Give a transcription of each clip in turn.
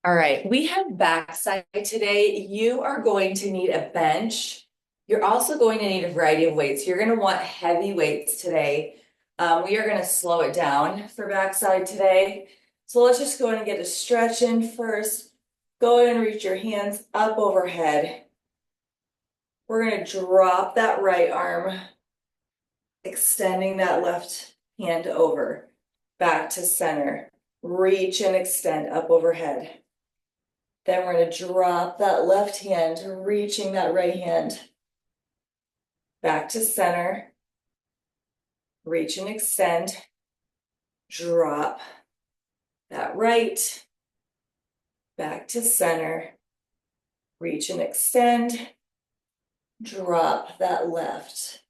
All right, we have backside today. You are going to need a bench. You're also going to need a variety of weights. You're going to want heavy weights today. We are going to slow it down for backside today. So let's just go in and get a stretch in first. Go ahead and reach your hands up overhead. We're going to drop that right arm, extending that left hand over, back to center. Reach and extend up overhead. Then we're going to drop that left hand, reaching that right hand back to center. Reach and extend. Drop that right back to center. Reach and extend. Drop that left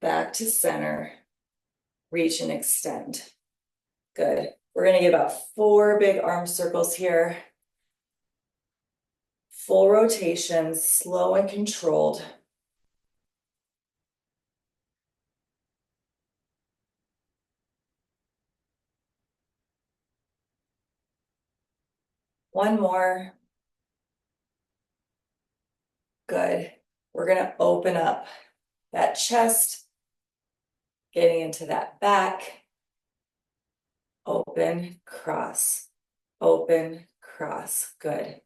back to center. Reach and extend. Good. We're going to get about 4 big arm circles here. Full rotation, slow and controlled. One more. Good. We're going to open up that chest, getting into that back. Open, cross, open, cross. Good.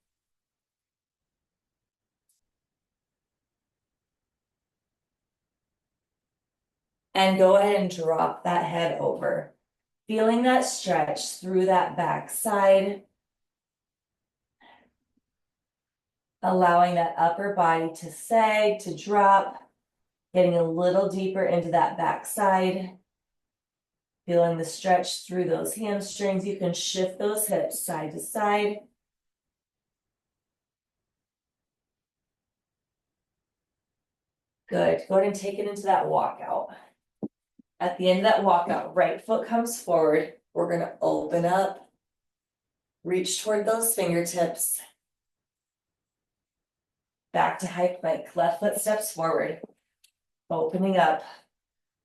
And go ahead and drop that head over. Feeling that stretch through that back side. Allowing that upper body to sag, to drop. Getting a little deeper into that back side. Feeling the stretch through those hamstrings. You can shift those hips side to side. Good. Go ahead and take it into that walkout. At the end of that walkout, right foot comes forward. We're going to open up. Reach toward those fingertips. Back to high plank. Left foot steps forward. Opening up.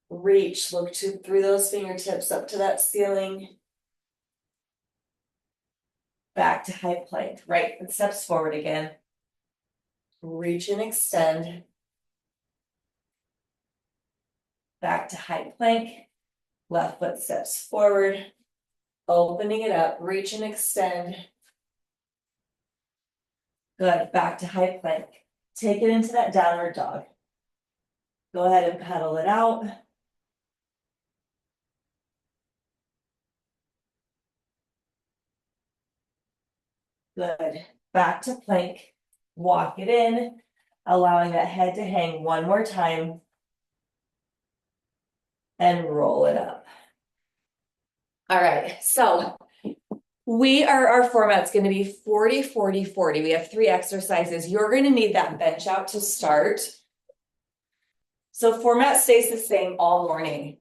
Reach. Look through those fingertips up to that ceiling. Back to high plank. Right foot steps forward again. Reach and extend. Back to high plank. Left foot steps forward. Opening it up. Reach and extend. Good. Back to high plank. Take it into that downward dog. Go ahead and pedal it out. Good. Back to plank. Walk it in, allowing that head to hang one more time. And roll it up. All right, so our format's going to be 40, 40, 40. We have 3 exercises. You're going to need that bench out to start. So format stays the same all morning.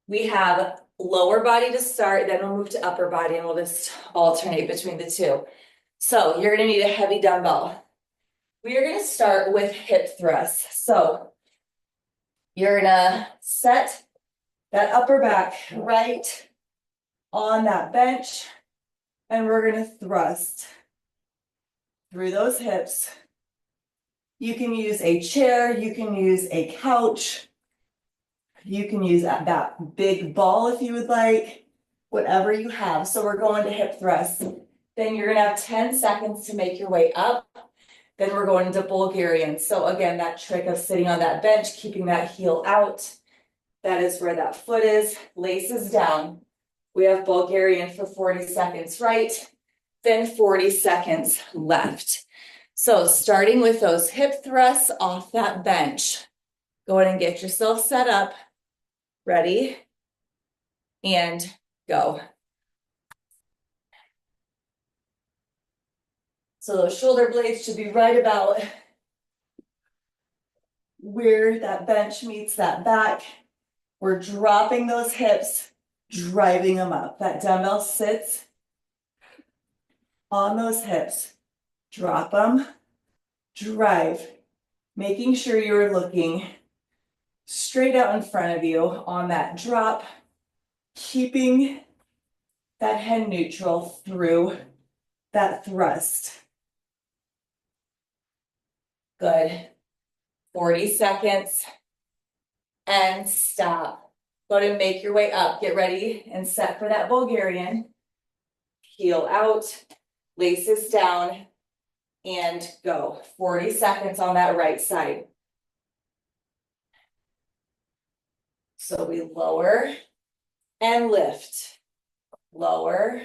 We have lower body to start, then we'll move to upper body and we'll just alternate between the two. So you're going to need a heavy dumbbell. We are going to start with hip thrusts. So you're going to set that upper back right on that bench, and we're going to thrust through those hips. You can use a chair, you can use a couch, you can use that big ball if you would like, whatever you have. So we're going to hip thrusts. Then you're going to have 10 seconds to make your way up. Then we're going into Bulgarian. So again, that trick of sitting on that bench, keeping that heel out. That is where that foot is, laces down. We have Bulgarian for 40 seconds right, then 40 seconds left. So starting with those hip thrusts off that bench. Go ahead and get yourself set up. Ready? And go. So those shoulder blades should be right about where that bench meets that back. We're dropping those hips, driving them up. That dumbbell sits on those hips. Drop them, drive, making sure you're looking straight out in front of you on that drop, keeping that head neutral through that thrust. Good. 40 seconds. And stop. Go ahead and make your way up. Get ready and set for that Bulgarian. Heel out, laces down, and go. 40 seconds on that right side. So we lower and lift. Lower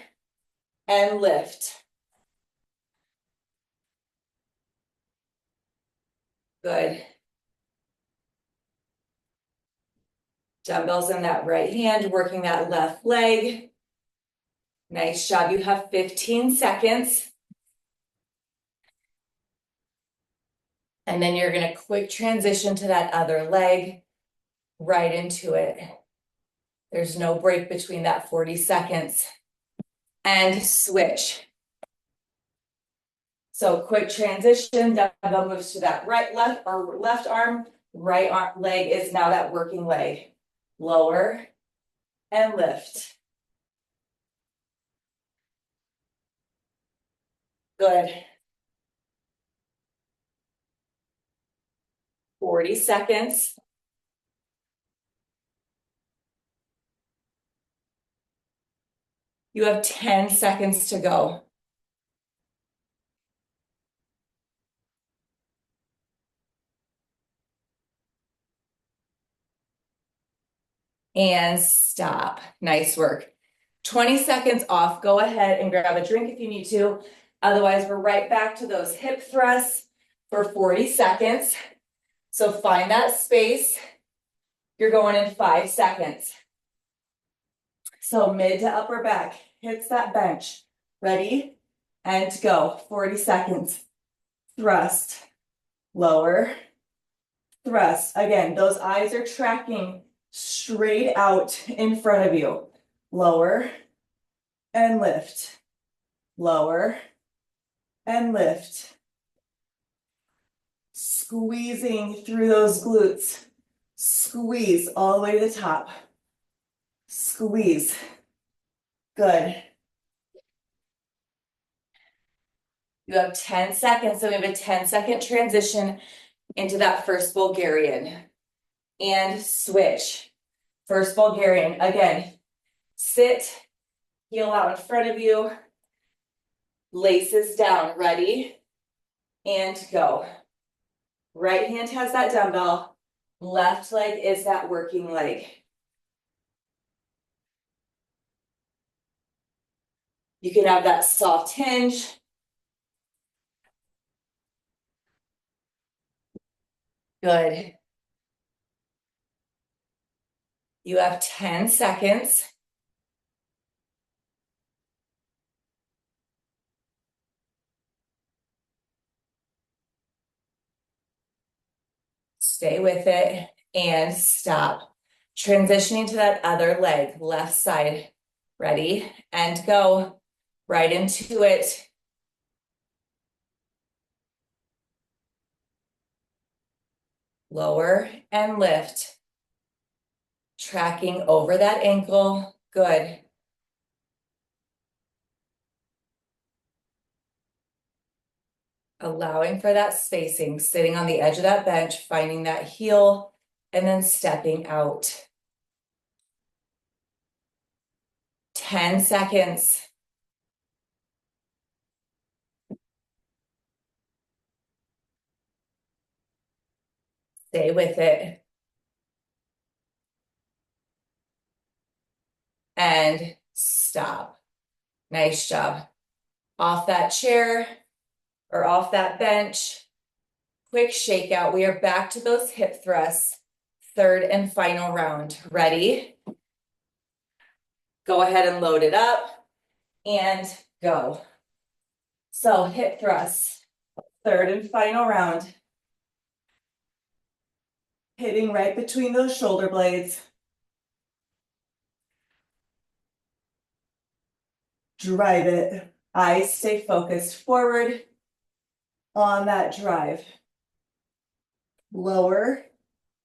and lift. Good. Dumbbells in that right hand, working that left leg. Nice job. You have 15 seconds. And then you're going to quick transition to that other leg, right into it. There's no break between that 40 seconds. And switch. So quick transition, dumbbell moves to that left arm, right arm, leg is now that working leg. Lower and lift. Good. 40 seconds. You have 10 seconds to go. And stop. Nice work. 20 seconds off. Go ahead and grab a drink if you need to. Otherwise, we're right back to those hip thrusts for 40 seconds. So find that space. You're going in 5 seconds. So mid to upper back hits that bench. Ready? And go. 40 seconds. Thrust. Lower. Thrust. Again, those eyes are tracking straight out in front of you. Lower and lift. Lower and lift. Squeezing through those glutes. Squeeze all the way to the top. Squeeze. Good. You have 10 seconds, so we have a 10-second transition into that first Bulgarian. And switch. First Bulgarian. Again, sit, heel out in front of you, laces down. Ready? And go. Right hand has that dumbbell. Left leg is that working leg. You can have that soft hinge. Good. You have 10 seconds. Stay with it and stop. Transitioning to that other leg, left side. Ready? And go. Right into it. Lower and lift. Tracking over that ankle. Good. Allowing for that spacing, sitting on the edge of that bench, finding that heel, and then stepping out. 10 seconds. Stay with it. And stop. Nice job. Off that chair or off that bench. Quick shakeout. We are back to those hip thrusts. Third and final round. Ready? Go ahead and load it up and go. So hip thrusts. Third and final round. Hitting right between those shoulder blades. Drive it. Eyes stay focused forward on that drive. Lower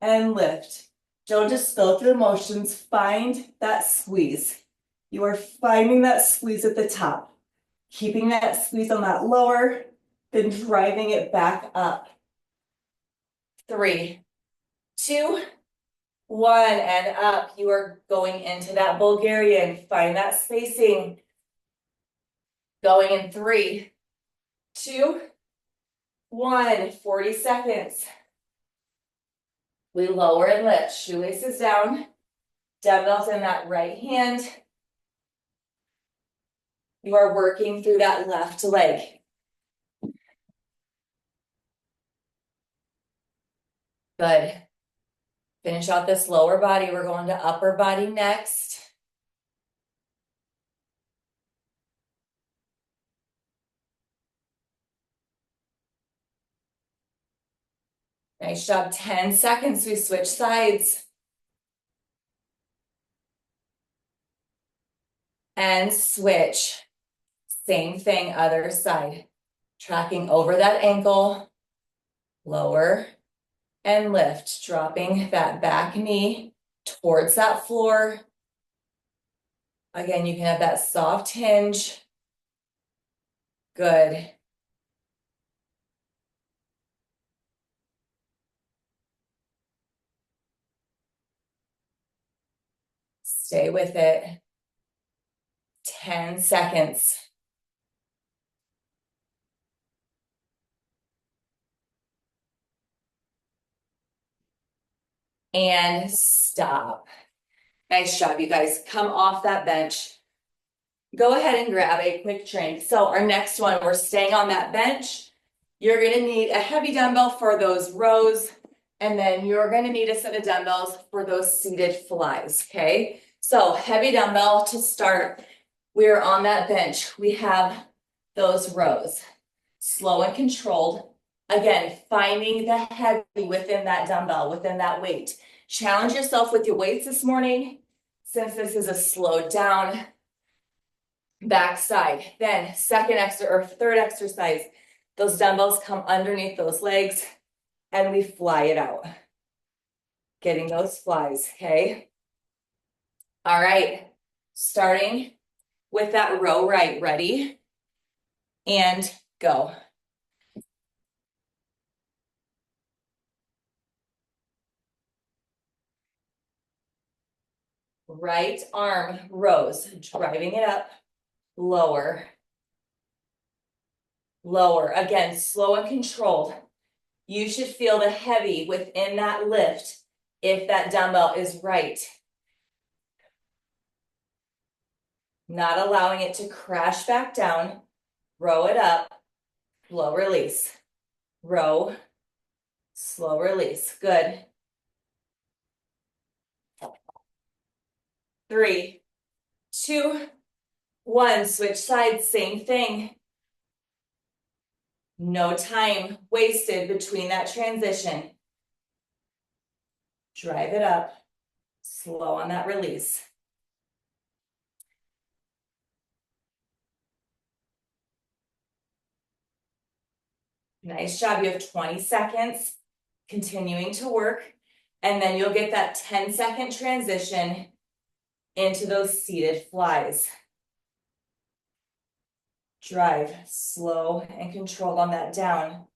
and lift. Don't just go through the motions. Find that squeeze. You are finding that squeeze at the top. Keeping that squeeze on that lower, then driving it back up. 3, 2, 1, and up. You are going into that Bulgarian. Find that spacing. Going in 3, 2, 1, 40 seconds. We lower and lift, shoelaces down, dumbbells in that right hand. You are working through that left leg. Good. Finish out this lower body. We're going to upper body next. Nice job. 10 seconds. We switch sides. And switch. Same thing, other side. Tracking over that ankle. Lower and lift. Dropping that back knee towards that floor. Again, you can have that soft hinge. Good. Stay with it. 10 seconds. And stop. Nice job, you guys. Come off that bench. Go ahead and grab a quick drink. So our next one, we're staying on that bench. You're gonna need a heavy dumbbell for those rows, and then you're gonna need a set of dumbbells for those seated flies, okay? So heavy dumbbell to start. We're on that bench. We have those rows. Slow and controlled. Again, finding the heavy within that dumbbell, within that weight. Challenge yourself with your weights this morning, since this is a slowed down backside. Then third exercise, those dumbbells come underneath those legs and we fly it out. Getting those flies, okay? All right, starting with that row right, ready? And go. Right arm rows, driving it up, lower, lower. Again, slow and controlled. You should feel the heavy within that lift if that dumbbell is right. Not allowing it to crash back down. Row it up, slow release. Row, slow release. Good. 3, 2, 1. Switch sides, same thing. No time wasted between that transition. Drive it up, slow on that release. Nice job. You have 20 seconds continuing to work, and then you'll get that 10-second transition into those seated flies. Drive slow and controlled on that down.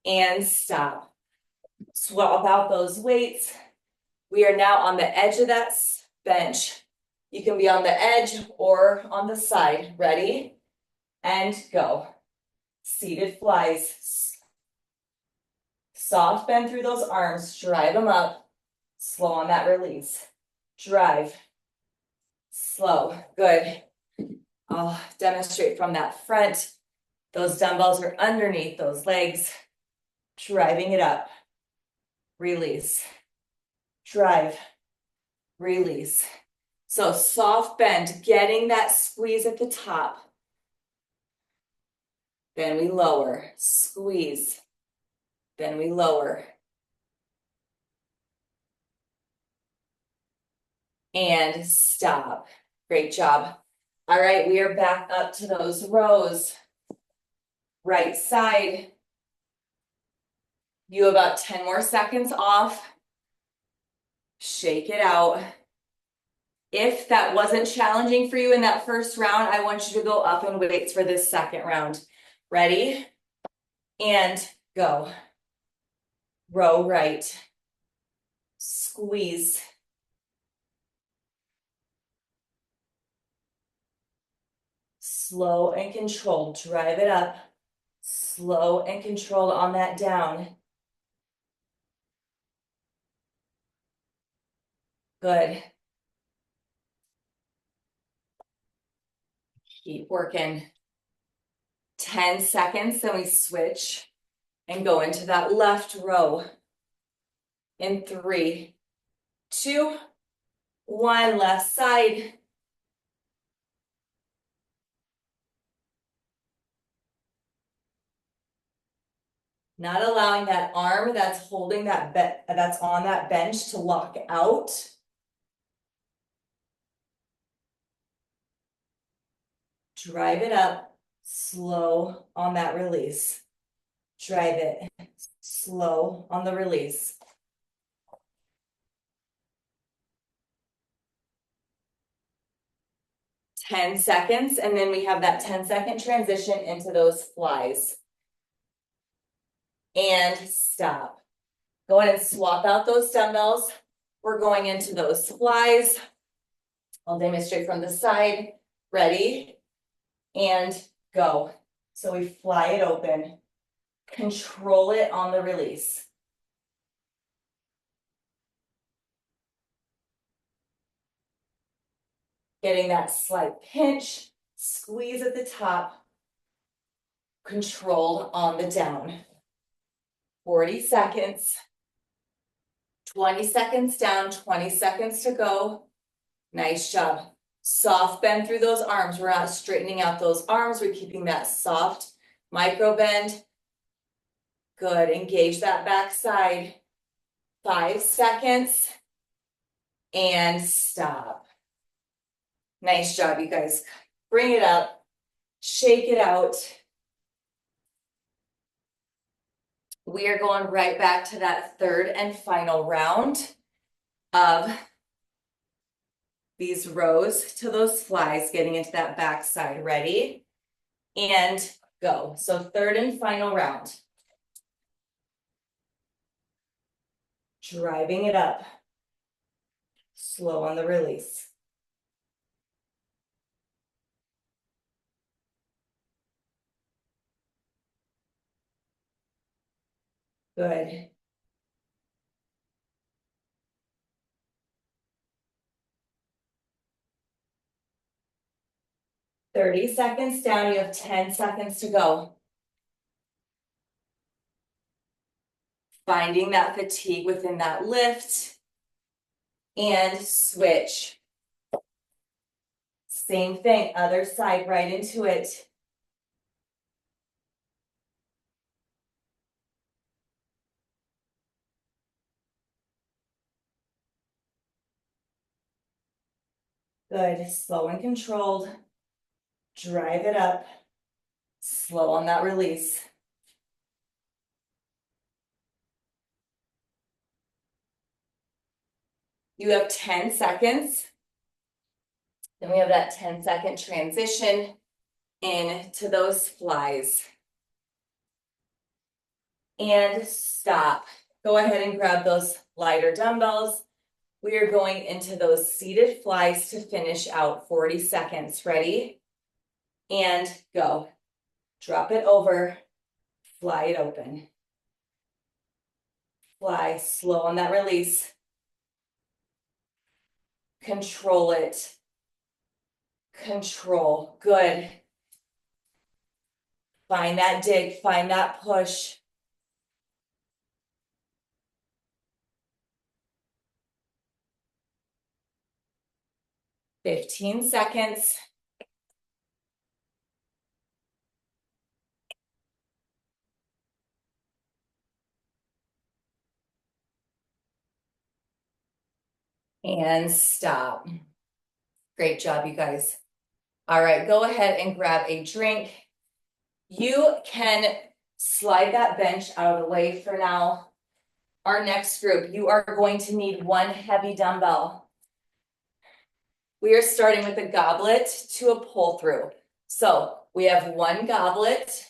And stop. Swap out those weights. We are now on the edge of that bench. You can be on the edge or on the side. Ready? And go. Seated flies. Soft bend through those arms. Drive them up. Slow on that release. Drive. Slow. Good. I'll demonstrate from that front. Those dumbbells are underneath those legs. Driving it up. Release. Drive. Release. So soft bend, getting that squeeze at the top. Then we lower, squeeze. Then we lower. And stop. Great job. All right, we are back up to those rows. Right side. You have about 10 more seconds off. Shake it out. If that wasn't challenging for you in that first round, I want you to go up in weights for this second round. Ready? And go. Row right. Squeeze. Slow and controlled. Drive it up. Slow and controlled on that down. Good. Keep working. 10 seconds, then we switch and go into that left row. In 3, 2, 1, left side. Not allowing that arm that's holding that that's on that bench to lock out. Drive it up, slow on that release. Drive it, slow on the release. Ten seconds, and then we have that 10-second transition into those flies. And stop. Go ahead and swap out those dumbbells. We're going into those flies. I'll demonstrate from the side. Ready? And go. So we fly it open. Control it on the release. Getting that slight pinch, squeeze at the top, controlled on the down. 40 seconds. 20 seconds down, 20 seconds to go. Nice job. Soft bend through those arms. We're not straightening out those arms. We're keeping that soft micro bend. Good. Engage that back side. 5 seconds. And stop. Nice job, you guys. Bring it up. Shake it out. We are going right back to that third and final round of these rows to those flies, getting into that back side. Ready? And go. So third and final round. Driving it up. Slow on the release. Good. "30 seconds down, you have 10 seconds to go. Finding that fatigue within that lift. And switch. Same thing, other side, right into it. Good, slow and controlled. Drive it up. Slow on that release. You have 10 seconds. Then we have that 10-second transition into those flies. And stop. Go ahead and grab those lighter dumbbells. We are going into those seated flies to finish out 40 seconds. Ready? And go. Drop it over. Fly it open. Fly slow on that release. Control it. Control. Good. Find that dig. Find that push. "15 seconds. And stop. Great job, you guys. All right, go ahead and grab a drink. You can slide that bench out of the way for now. Our next group, you are going to need one heavy dumbbell. We are starting with a goblet to a pull through. So we have one goblet,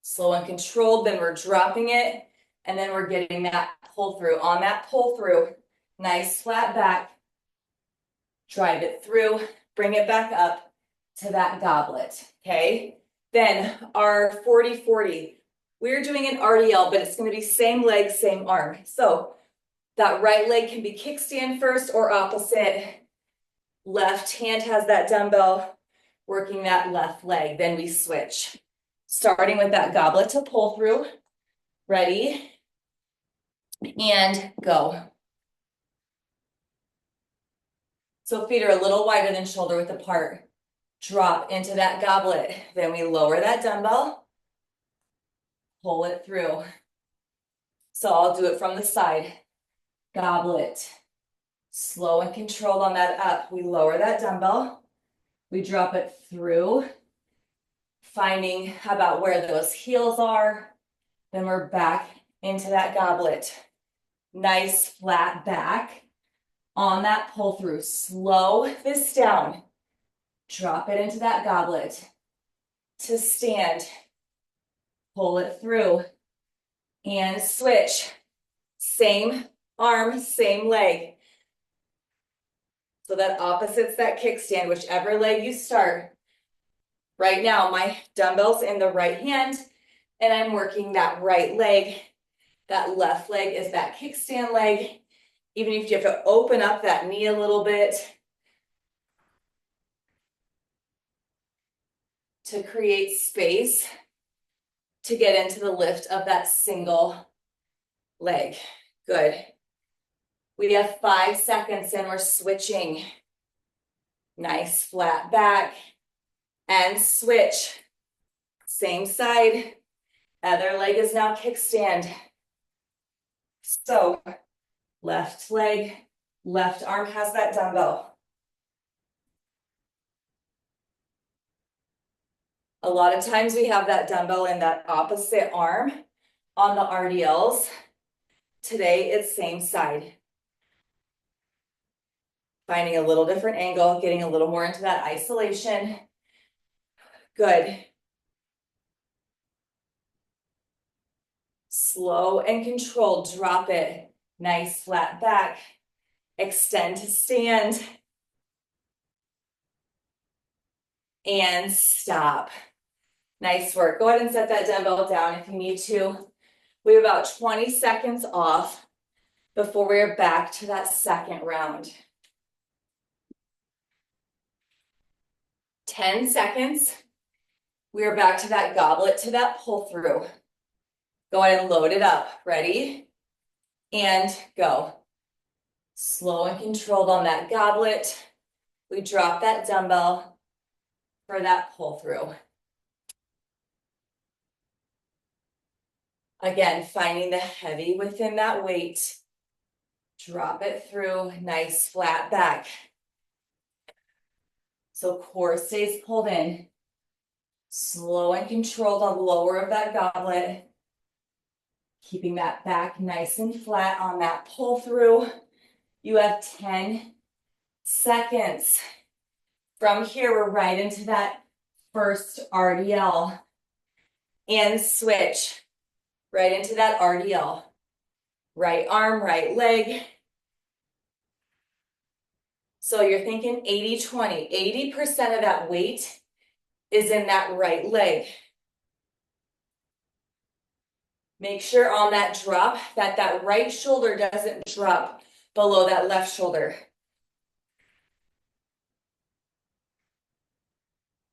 slow and controlled, then we're dropping it, and then we're getting that pull through. On that pull through, nice flat back, drive it through, bring it back up to that goblet, okay? Then our 40-40, we're doing an RDL, but it's gonna be same leg, same arm. So that right leg can be kickstand first or opposite. Left hand has that dumbbell, working that left leg. Then we switch. Starting with that goblet to pull through. Ready? And go. So feet are a little wider than shoulder width apart. Drop into that goblet. Then we lower that dumbbell. Pull it through. So I'll do it from the side. Goblet. Slow and controlled on that up. We lower that dumbbell. We drop it through. Finding about where those heels are. Then we're back into that goblet. Nice flat back. On that pull through, slow this down. Drop it into that goblet. To stand. Pull it through. And switch. Same arm, same leg. So that opposite's that kickstand, whichever leg you start. Right now, my dumbbell's in the right hand, and I'm working that right leg. That left leg is that kickstand leg. Even if you have to open up that knee a little bit to create space to get into the lift of that single leg. Good. We have 5 seconds and we're switching. Nice flat back and switch. Same side. Other leg is now kickstand. So left leg, left arm has that dumbbell. A lot of times we have that dumbbell in that opposite arm on the RDLs. Today it's same side. Finding a little different angle, getting a little more into that isolation. Good. Slow and controlled, drop it. Nice flat back. Extend to stand. And stop. Nice work. Go ahead and set that dumbbell down if you need to. We have about 20 seconds off before we're back to that second round. 10 seconds. We are back to that goblet, to that pull through. Go ahead and load it up. Ready? And go. Slow and controlled on that goblet. We drop that dumbbell for that pull through. Again, finding the heavy within that weight. Drop it through, nice flat back. So core stays pulled in. Slow and controlled on the lower of that goblet. Keeping that back nice and flat on that pull through. You have 10 seconds. From here, we're right into that first RDL. And switch. Right into that RDL. Right arm, right leg. So you're thinking 80-20. 80% of that weight is in that right leg. Make sure on that drop that that right shoulder doesn't drop below that left shoulder.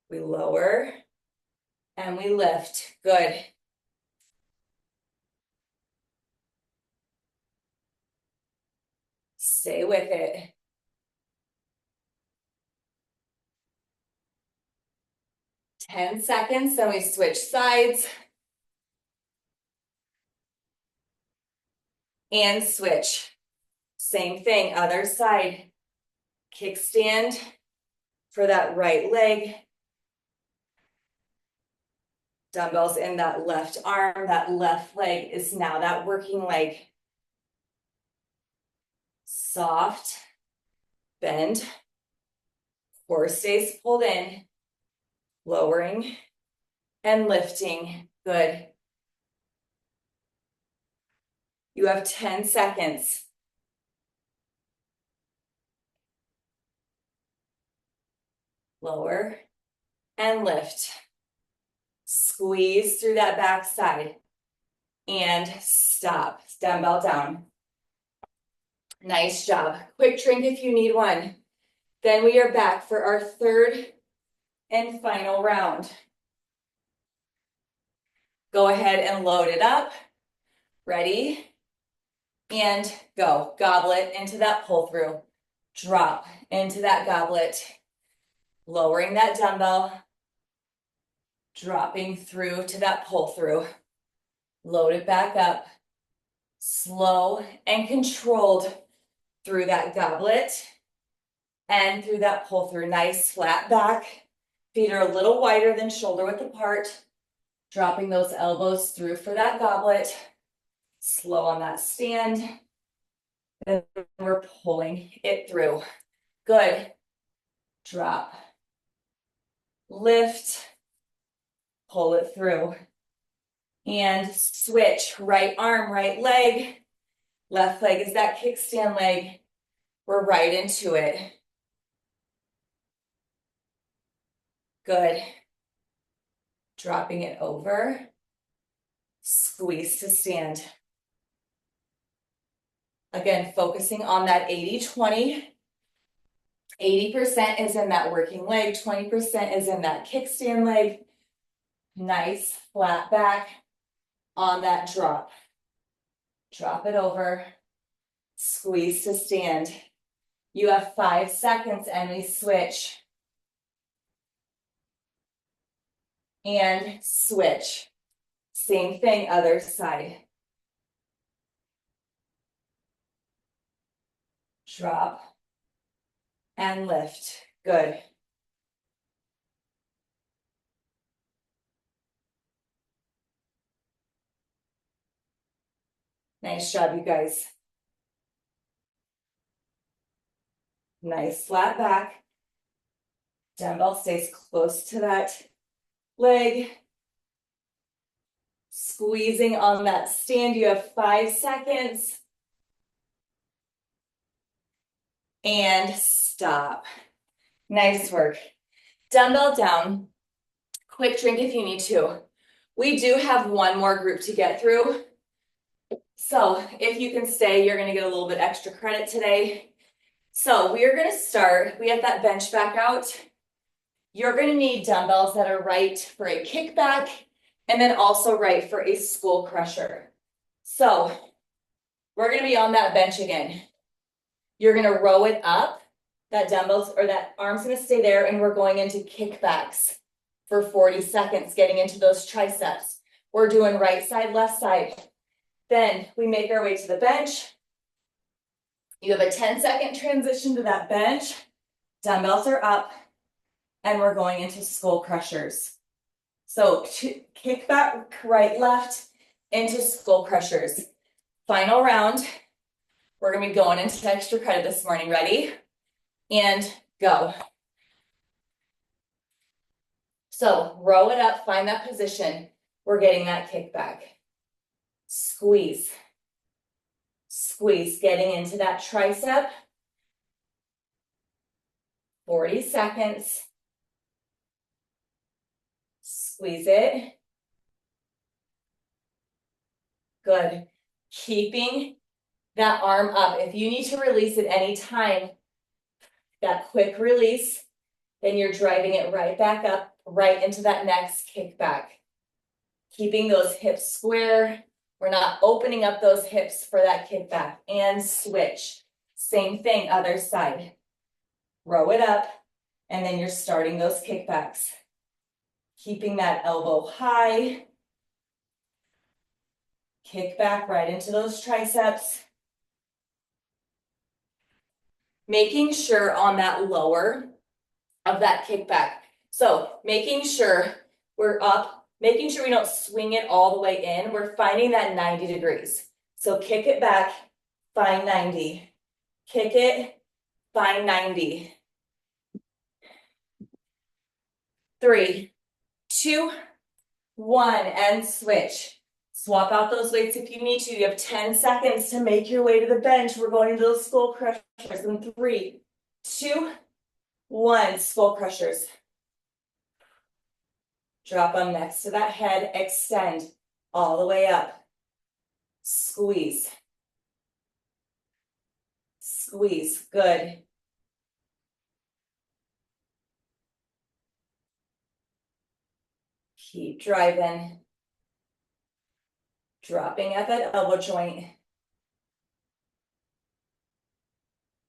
We lower and we lift. Good. Stay with it. 10 seconds, then we switch sides. And switch. Same thing, other side. Kickstand for that right leg. Dumbbells in that left arm, that left leg is now that working leg. Soft, bend, Core stays pulled in, lowering and lifting. Good. You have 10 seconds. Lower and lift. Squeeze through that back side and stop. Dumbbell down. Nice job. Quick drink if you need one. Then we are back for our third and final round. Go ahead and load it up. Ready? And go. Goblet into that pull through. Drop into that goblet. Lowering that dumbbell. Dropping through to that pull through. Load it back up. Slow and controlled through that goblet and through that pull through. Nice flat back. Feet are a little wider than shoulder width apart. Dropping those elbows through for that goblet. Slow on that stand. Then we're pulling it through. Good. Drop. Lift. Pull it through. And switch. Right arm, right leg. Left leg is that kickstand leg. We're right into it. Good. Dropping it over. Squeeze to stand. Again, focusing on that 80-20. 80% is in that working leg, 20% is in that kickstand leg. Nice flat back on that drop. Drop it over. Squeeze to stand. You have 5 seconds and we switch. And switch. Same thing, other side. Drop and lift. Good. Nice job, you guys. Nice flat back. Dumbbell stays close to that leg. Squeezing on that stand. You have 5 seconds. And stop. Nice work. Dumbbell down. Quick drink if you need to. We do have one more group to get through. So if you can stay, you're going to get a little bit extra credit today. So we are going to start. We have that bench back out. You're going to need dumbbells that are right for a kickback and then also right for a skull crusher. So we're going to be on that bench again. You're going to row it up. That dumbbells or that arm's going to stay there and we're going into kickbacks for 40 seconds, getting into those triceps. We're doing right side, left side. Then we make our way to the bench. You have a 10-second transition to that bench. Dumbbells are up and we're going into skull crushers. So kick back, right, left into skull crushers. Final round. We're going to be going into extra credit this morning. Ready? And go. So row it up, find that position. We're getting that kickback. Squeeze. Squeeze, getting into that tricep. 40 seconds. Squeeze it. Good. Keeping that arm up. If you need to release at any time, that quick release, then you're driving it right back up, right into that next kickback. Keeping those hips square. We're not opening up those hips for that kickback. And switch. Same thing, other side. Row it up, and then you're starting those kickbacks. Keeping that elbow high. Kick back right into those triceps. Making sure on that lower of that kickback. So making sure we're up, making sure we don't swing it all the way in. We're finding that 90 degrees. So kick it back, find 90. Kick it, find 90. 3, 2, 1, and switch. Swap out those weights if you need to. You have 10 seconds to make your way to the bench. We're going into those skull crushers in 3, 2, 1, skull crushers. Drop them next to that head, extend all the way up. Squeeze. Squeeze, good. Keep driving. Dropping at that elbow joint.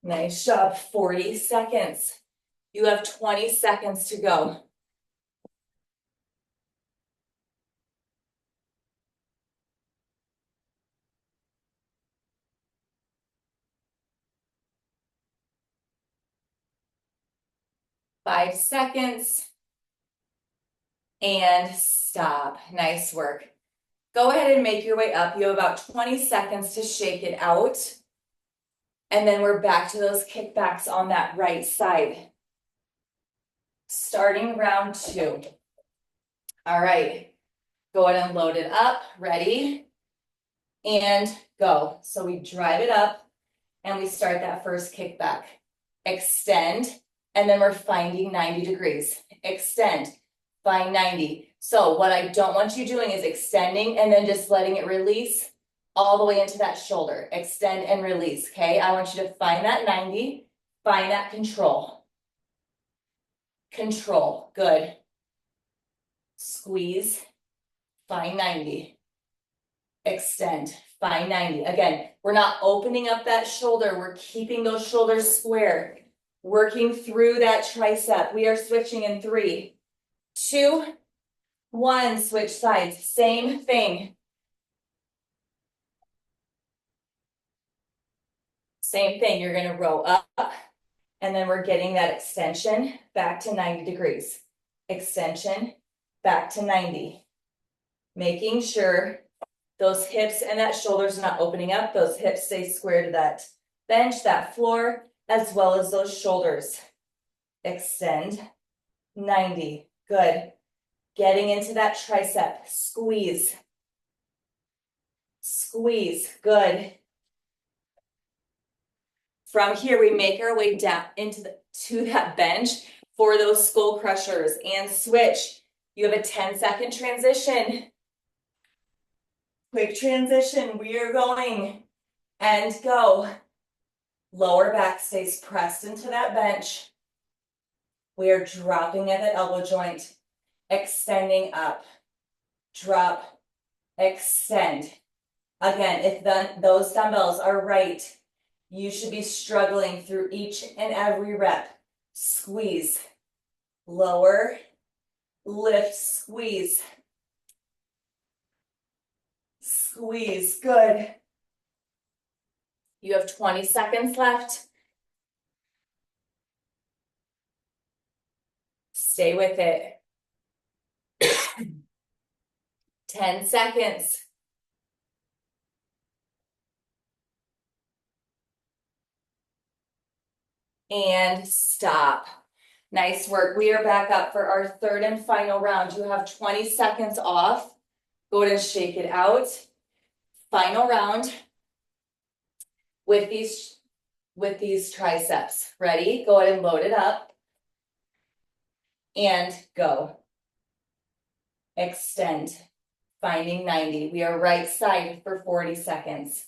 Nice job, 40 seconds. You have 20 seconds to go. Five seconds. And stop. Nice work. Go ahead and make your way up. You have about 20 seconds to shake it out. And then we're back to those kickbacks on that right side. Starting round 2. All right. Go ahead and load it up. Ready? And go. So we drive it up and we start that first kickback. Extend, and then we're finding 90 degrees. Extend, find 90. So what I don't want you doing is extending and then just letting it release all the way into that shoulder. Extend and release, okay? I want you to find that 90, find that control. Control, good. Squeeze, find 90. Extend, find 90. Again, we're not opening up that shoulder. We're keeping those shoulders square. Working through that tricep. We are switching in 3, 2, 1. Switch sides. Same thing. Same thing. You're going to row up, and then we're getting that extension back to 90 degrees. Extension back to 90. Making sure those hips and that shoulders are not opening up. Those hips stay square to that bench, that floor, as well as those shoulders. Extend, 90, good. Getting into that tricep, squeeze. Squeeze, good. From here, we make our way down to that bench for those skull crushers and switch. You have a 10-second transition. Quick transition, we are going and go. Lower back stays pressed into that bench. We are dropping at that elbow joint, extending up, drop, extend. Again, if those dumbbells are right, you should be struggling through each and every rep. Squeeze, lower, lift, squeeze. Squeeze, good. You have 20 seconds left. Stay with it. 10 seconds. And stop. Nice work. We are back up for our third and final round. You have 20 seconds off. Go ahead and shake it out. Final round with these triceps. Ready? Go ahead and load it up. And go. Extend. Finding 90. We are right side for 40 seconds.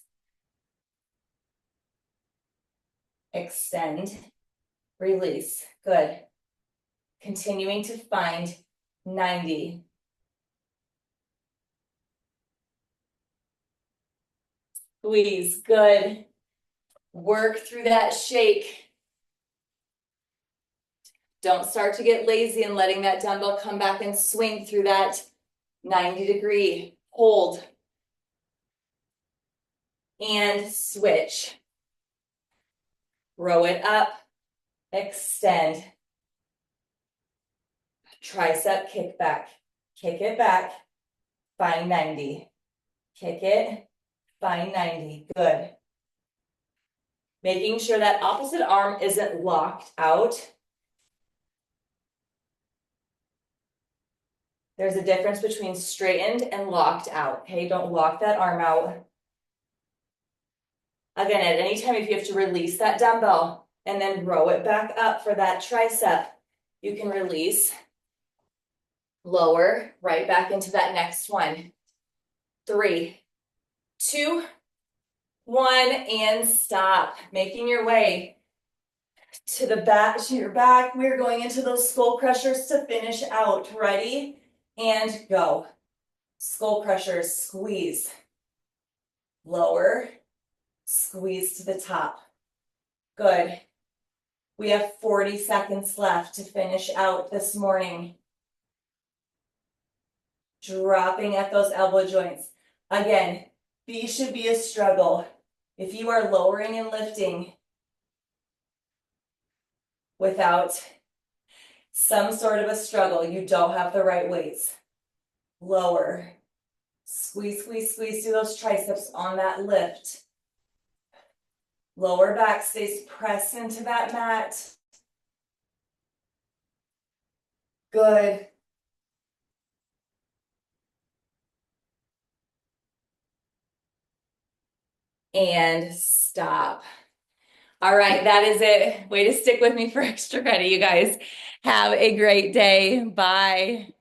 Extend. Release. Good. Continuing to find 90. Squeeze. Good. Work through that shake. Don't start to get lazy and letting that dumbbell come back and swing through that 90-degree hold. And switch. Row it up. Extend. Tricep kickback. Kick it back. Find 90. Kick it. Find 90. Good. Making sure that opposite arm isn't locked out. There's a difference between straightened and locked out, okay? Don't lock that arm out. Again, at any time, if you have to release that dumbbell and then row it back up for that tricep, you can release, lower, right back into that next one. 3, 2, 1, and stop. Making your way to the back, to your back. We're going into those skull crushers to finish out. Ready? And go. Skull crushers, squeeze. Lower, squeeze to the top. Good. We have 40 seconds left to finish out this morning. Dropping at those elbow joints. Again, these should be a struggle. If you are lowering and lifting without some sort of a struggle, you don't have the right weights. Lower. Squeeze, squeeze, squeeze through those triceps on that lift. Lower back stays pressed into that mat. Good. And stop. All right, that is it. Way to stick with me for extra credit, you guys. Have a great day. Bye.